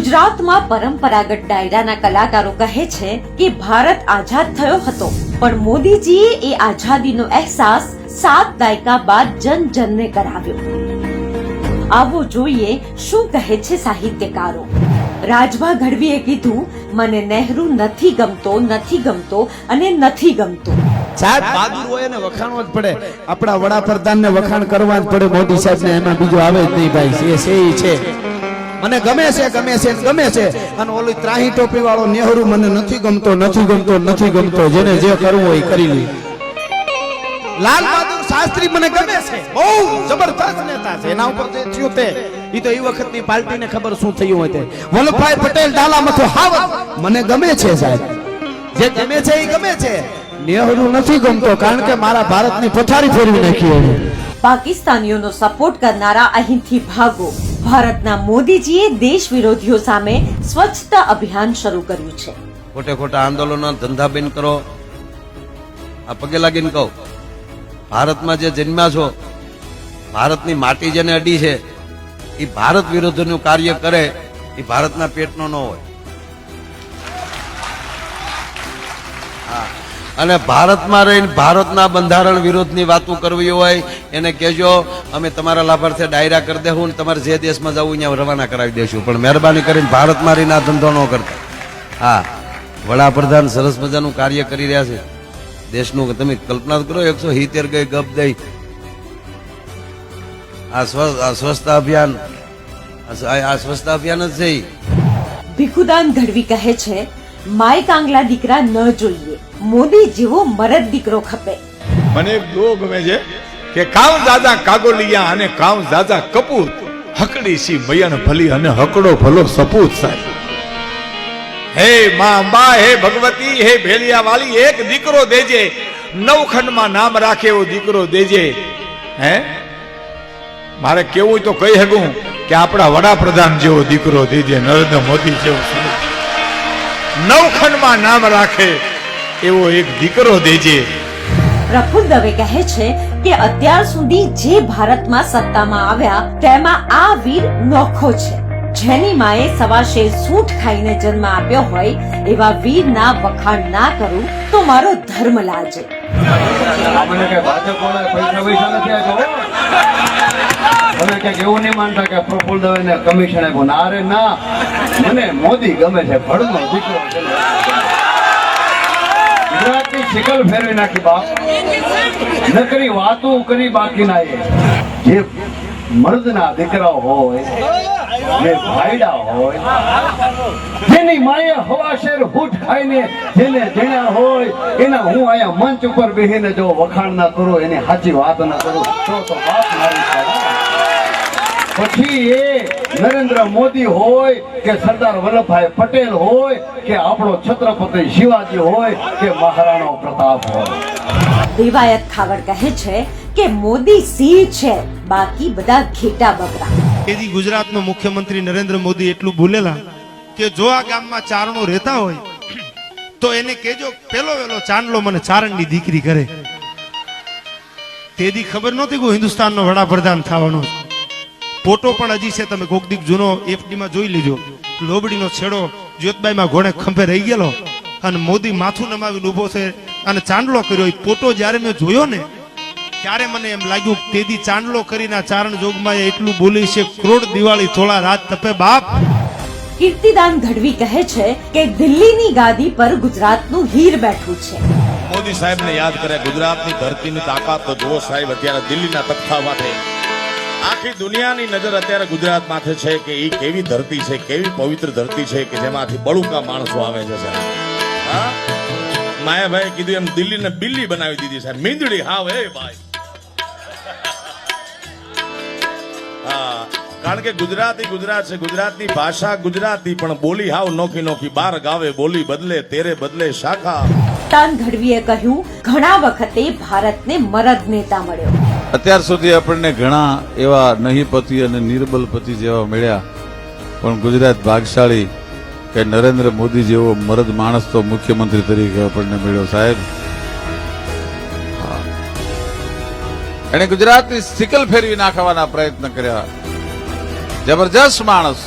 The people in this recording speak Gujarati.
ગુજરાતમાં પરંપરાગત ડાયરાના કલાકારો કહે છે કે ભારત આઝાદ થયો હતો, પણ મોદીજીએ એ આઝાદીનો અહેસાસ 7 દાયકા બાદ જન જનને કરાવ્યો. આવો જોઈએ શું કહે છે સાહિત્યકારો. રાજભા ગઢવીએ કીધું, મને નહેરુ નથી ગમતો અને નથી ગમતો. સાહેબ બહાદુર હોય ને વખાણવા જ પડે. આપણા વડાપ્રધાન ને વખાણ કરવા જ પડે. મોદી સાહેબ ને એમાં બીજું આવે જ નહીં ભાઈ. છે મને ગમે છે. અને ઓલી ત્રાહી ટોપી વાળો નહેરુ મને નથી ગમતો. જેને જે કરવું હોય કરી લે. લાલ બહાદુર શાસ્ત્રી મને ગમે છે, બહુ જબરદસ્ત નેતા છે. એના ઉપર જે થયું તે ઈ તો એ વખતની પાર્ટીને ખબર શું થયું હોય તે. વલ્લભભાઈ પટેલ ડાલા મથો હાવત મને ગમે છે સાહેબ. જે ગમે છે એ ગમે છે. નહેરુ નથી ગમતો કારણ કે મારા ભારતની પથારી ફેરવી નાખી. પાકિસ્તાનીઓનો સપોર્ટ કરનારા અહીંથી ભાગો. ભારતના મોદીજીએ દેશ વિરોધીઓ સામે સ્વચ્છતા અભિયાન શરૂ કર્યું છે. ખોટા આંદોલનો ધંધા બંધ કરો. આ પગે લાગીને કહો, ભારતમાં જે જન્મ્યા છો, ભારતની માટી જેને અડી છે, એ ભારત વિરોધનું કાર્ય કરે એ ભારતના પેટનો ન હોય. અને ભારતમાં રહીને ભારતના બંધારણ વિરોધની વાતો કરવી હોય એને કહેજો, અમે તમારા લાભાર્થે ડાયરા કરી દેવું ને તમારે જે દેશમાં જવું ત્યાં રવાના કરાવી દઈશું, પણ મહેરબાની કરીને ભારતમાં રહીને આ ધંધો ન કરતા. હા, વડાપ્રધાન સરસ મજાનું કાર્ય કરી રહ્યા છે દેશનું. તમે કલ્પના કરો, 170 ગઈ ગપ દઈ આ સ્વચ્છતા અભિયાન જ છે. ભીખુદાન ગઢવી કહે છે, માય કાંગલા દીકરા ન જોઈએ, મોદી જેવો મરદ દીકરો ખપે. મને દો ગમે છે કે કામ દાદા કાગોલિયા અને કામ દાદા કપૂત, હકડી સી મયણ ભલી અને હકડો ભલો સપૂત. સાહેબ, હે માં અંબા, હે ભગવતી, હે ભેલિયા વાલી, એક દીકરો દેજે, 9 ખંડમાં નામ રાખે એવો દીકરો દેજે. હે મારે કેવું તો કહી શકું કે આપણા વડાપ્રધાન જેવો દીકરો દેજે, નરેન્દ્ર મોદી જેવો 9 ખંડમાં નામ રાખે એવો એક દીકરો દેજે. પ્રફુલ્લ દવે કહે છે કે અત્યાર સુધી જે ભારતમાં સત્તામાં આવ્યા તેમાં આ વીર નોખો છે. જેની માએ 7.5 સૂંઠ ખાઈને જન્મ આપ્યો હોય એવા વીરના વખાણ ના કરું તો મારો ધર્મ લાજે. એવું નહીં માનતા કે પ્રફુલ્લ દવે ને કમિશન આપ્યું. અરે ના, મને મોદી ગમે છે, ભડનો દીકરો છે. ગુજરાતની શિકલ ફેરવી નાખી બાપ. નકરી વાતો કરી બાકી ના. જે મર્દના દીકરાઓ હોય, જે ભાઈડા હોય, જેની માએ હવાશેર હૂટ ખાઈને જેને જેણા હોય એના હું અહીંયા મંચ ઉપર બેસીને જો વખાણ ના કરું, એની સાચી વાત ના કરું તો વાત મારી છે. પછી એ નરેન્દ્ર મોદી હોય કે સરદાર વલ્લભભાઈ પટેલ હોય કે આપણો છત્રપતિ શિવાજી હોય કે મહારાણા પ્રતાપ હોય. દેવાયત ખાવડ કહે છે કે મોદી સિંહ છે, બાકી બધા ઘેટા બકરા. એથી ગુજરાતનો મુખ્યમંત્રી નરેન્દ્ર મોદી એટલું બોલેલા કે જો આ ગામમાં ચારણો રહેતા હોય તો એને કહેજો પેલો ચાંદલો મને ચારણની દીકરી કરે. તેથી ખબર નહોતી કે હિન્દુસ્તાનનો વડાપ્રધાન થવાનો. ફોટો પણ હજી છે, તમે કોક દીક જૂનો FD માં જોઈ લીજો. લોબડીનો છેડો જ્યોતબાઈમાં ઘોડે ખંભે રહી ગયેલો અને મોદી માથું નમાવીને ઉભો છે અને ચાંદલો કર્યો. એ ફોટો જયારે મેં જોયો ને ત્યારે મને એમ લાગ્યું તેદી ચાંદલો કરીને ચારણ જોગમાં એટલું બોલી છે, કરોડ દિવાળી થોડા રાત તપે બાપ. કીર્તિદાન ગઢવી કહે છે કે દિલ્હીની ગાદી પર ગુજરાતનું હીર બેઠું છે. મોદી સાહેબને યાદ કરે ગુજરાતની ધરતીની તાકાત તો જુઓ સાહેબ. અત્યારે દિલ્હીના તખ્તા માથે આખી દુનિયાની નજર અત્યારે ગુજરાત માથે છે કે એ કેવી ધરતી છે, કેવી પવિત્ર ધરતી છે કે જેમાંથી બળુકા માણસો આવે છે સાહેબ. હા, માયાભાઈ કીધું એમ દિલ્હીને બિલ્લી બનાવી દીધી સાહેબ, મીંદડી હાવ. હે ભાઈ, હા, કારણ કે ગુજરાતી ગુજરાત છે, ગુજરાતની ભાષા ગુજરાતી, પણ બોલી હાવ નોખી. 12 ગાવે બોલી બદલે, તેરે બદલે શાખા. તાન ગઢવીએ કહ્યું, ઘણા વખતે ભારતને મરદ નેતા મળ્યો. અત્યાર સુધી આપણને ઘણા એવા નહીપતિ અને નિર્બલપતિ જેવા મળ્યા, પણ ગુજરાત ભાગશાળી કે નરેન્દ્ર મોદી જેવો મરદ માણસ તો મુખ્યમંત્રી તરીકે આપણને મળ્યો સાહેબ. એને ગુજરાતની સિકલ ફેરવી નાખવાના પ્રયત્ન કર્યા. જબરજસ્ત માણસ.